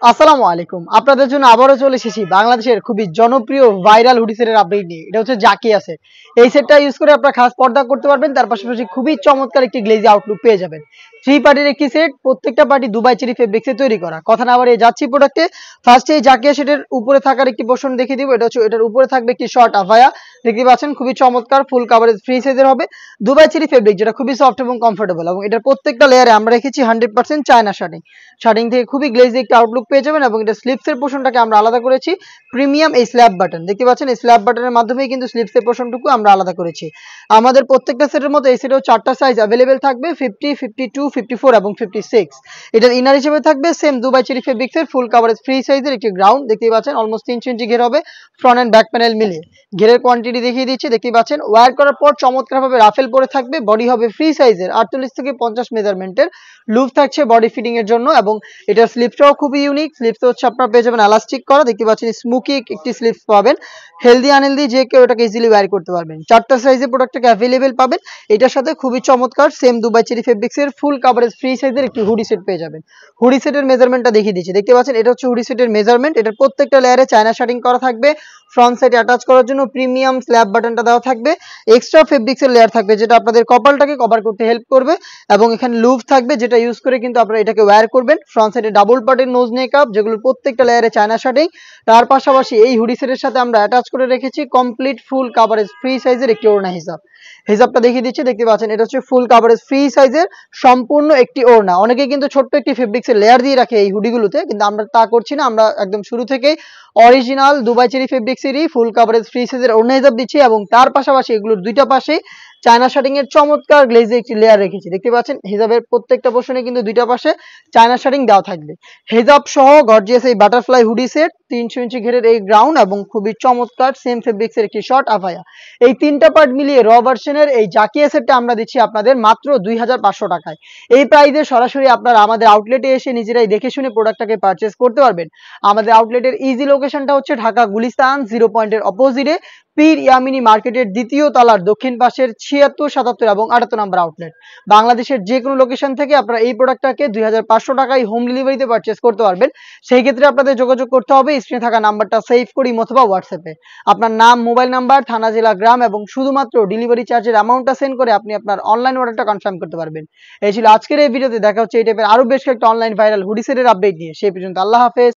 আসসালামু আলাইকুম। আপনাদের জন্য আবারও চলে এসেছি বাংলাদেশের খুবই জনপ্রিয় ভাইরাল হুডি সেটের আপডেট নিয়ে। এটা হচ্ছে জাকিয়া সেট। এই সেটটা ইউজ করে আপনারা খাস পর্দা করতে পারবেন। তার পাশাপাশি খুবই চমৎকার একটি গ্লেজি আউটলুক পেয়ে যাবেন। 3 পার্টির একটি সেট, প্রত্যেকটা পার্টি দুবাই চেরি ফেব্রিক্সে তৈরি করা। কথা না বাড়িয়ে যাচ্ছি প্রোডাক্টে। ফার্স্টে এই জাকিয়া সেটের উপরে থাকার একটি পোরশন দেখিয়ে দিব। এটা হচ্ছে এটার উপরে থাকবে একটি শর্ট আফায়া। দেখতে পাচ্ছেন খুবই চমৎকার ফুল কভারেজ ফ্রি সাইজের হবে। দুবাই চেরি ফেব্রিক যেটা খুবই সফট এবং কমফোর্টেবল এবং এটার প্রত্যেকটা লেয়ারে আমরা রেখেছি 100% চায়না শার্টিং। শার্টিং থেকে খুবই গ্লেজি একটা আউটলুক পেয়ে যাবেন এবং এটা স্লিপসের পোর্শনটাকে আমরা আলাদা করেছি প্রিমিয়াম এই স্ল্যাব বাটন। দেখতে পাচ্ছেন এই স্ল্যাব বাটনের মাধ্যমেই কিন্তু স্লিপসের পোর্শনটুকু আমরা আলাদা করেছি। আমাদের প্রত্যেকটা সেটের মধ্যে এই সেটেও 4টা সাইজ अवेलेबल থাকবে 50, 52, 54 এবং 56। এটার ইনার হিসেবে থাকবে সেম দুবাই চেরি ফেব্রিক্সের ফুল কভারেজ ফ্রি সাইজের একটি গ্রাউন্ড। দেখতেই পাচ্ছেন অলমোস্ট 3 ইঞ্চি ঘের হবে, ফ্রন্ট এন্ড ব্যাক প্যানেল মিলিয়ে। ঘেরের কোয়ান্টিটি দেখিয়ে দিচ্ছি, দেখতেই পাচ্ছেন ওয়্যার করার পর চমৎকারভাবে রাফেল পরে থাকবে। বডি হবে ফ্রি সাইজের 48 থেকে 50 মেজারমেন্টের। লুপ থাকছে বডি ফিটিং এর জন্য এবং এটার স্লিপসটাও খুবই ইউনিক। স্লিপস হচ্ছে আপনারা পেয়ে যাবেন এলাস্টিক করা। দেখতে পাচ্ছেন স্মুকি একটি স্লিপস পাবেন। হেলদি আনহেলদি যে কেউ এটাকে ইজিলি ওয়্যার করতে পারবেন। 4টা সাইজে প্রোডাক্টটাকে अवेलेबल পাবেন। এটার সাথে খুবই চমৎকার সেম দুবাই চেরি ফেব্রিক্সের ফুল কভারেজ ফ্রি সাইজের একটি হুডি সেট পেয়ে যাবেন। হুডি সেটের মেজারমেন্টটা দেখিয়ে দিচ্ছি, দেখতে পাচ্ছেন এটা হচ্ছে হুডি সেটের মেজারমেন্ট। এটার প্রত্যেকটা লেয়ারে চায়না শার্টিং করা থাকবে। ফ্রন্ট সাইডে অ্যাটাচ করার জন্য প্রিমিয়াম স্ল্যাব বাটনটা দেওয়া থাকবে। এক্সট্রা ফেব্রিক্সের লেয়ার থাকবে যেটা আপনাদের কপালটাকে কভার করতে হেল্প করবে এবং এখানে লুপ থাকবে যেটা ইউজ করে কিন্তু আপনারা এটাকে ওয়্যার করবেন। ফ্রন্ট সাইডে ডাবল পার্টের নোজ নেকআপ যেগুলোর প্রত্যেকটা লেয়ারে চায়না শার্টিং। তার পাশাপাশি এই হুডি সেটের সাথে আমরা অ্যাটাচ করে রেখেছি কমপ্লিট ফুল কভারেজ ফ্রি সাইজের একটি ওড়না হিজাব। হিজাবটা দেখিয়ে দিচ্ছি, দেখতে পাচ্ছেন এটা হচ্ছে ফুল কভারেজ ফ্রি সাইজের সম্পূর্ণ একটি ওড়না। অনেকে কিন্তু ছোট্ট একটি ফেব্রিক্সের লেয়ার দিয়ে রাখে এই হুডিগুলোতে, কিন্তু আমরা তা করছি না। আমরা একদম শুরু থেকেই অরিজিনাল দুবাই চেরি ফেব্রিক্সেরই ফুল কভারেজ ফ্রি সাইজের ওড়না হিজাব দিচ্ছি এবং তার পাশাপাশি এগুলোর দুইটা পাশে চায়না শার্টিং এর চমৎকার গ্লেজে একটি লেয়ার রেখেছি। দেখতে পাচ্ছেন হিজাবের প্রত্যেকটা পোর্শনে কিন্তু দুইটা পাশে চায়না শার্টিং দেওয়া থাকবে। হিজাব সহ গর্জিয়াস এই বাটারফ্লাই হুডি সেট, 300 ইঞ্চি ঘেরের এই গ্রাউন্ড এবং খুবই চমৎকার সেম ফেব্রিক্সের একটি শর্ট আফায়া। এই তিনটা পার্ট মিলিয়ে র ভার্সনের এই জাকিয়া সেটটা আমরা দিচ্ছি আপনাদের মাত্র 2500 টাকায়। এই প্রাইসে সরাসরি আপনারা আমাদের আউটলেটে এসে নিজেরাই দেখে শুনে প্রোডাক্টটাকে পারচেজ করতে পারবেন। আমাদের আউটলেটের ইজি লোকেশনটা হচ্ছে ঢাকা গুলিস্তান 0 পয়েন্টের অপোজিটে পীর ইয়ামিনী মার্কেটের দ্বিতীয় তলার দক্ষিণ পাশের 76, 77 এবং 78 নম্বর আউটলেট। বাংলাদেশের যে কোনো লোকেশন থেকে আপনারা এই প্রোডাক্টটাকে 2500 টাকায় হোম ডেলিভারিতে পারচেজ করতে পারবেন। সেই ক্ষেত্রে আপনাদের যোগাযোগ করতে হবে স্ক্রিনে থাকা নাম্বারটা সেভ করি অথবা হোয়াটসঅ্যাপে আপনার নাম, মোবাইল নাম্বার, থানা, জেলা, গ্রাম এবং শুধুমাত্র ডেলিভারি চার্জের অ্যামাউন্টটা সেন্ড করে আপনি আপনার অনলাইন অর্ডারটা কনফার্ম করতে পারবেন। এই ছিল আজকের এই ভিডিওতে। দেখা হচ্ছে এই টাইপের আরো বেশ কয়েকটা অনলাইন ভাইরাল হুডি সেটের আপডেট নিয়ে। সেই পর্যন্ত আল্লাহ হাফেজ।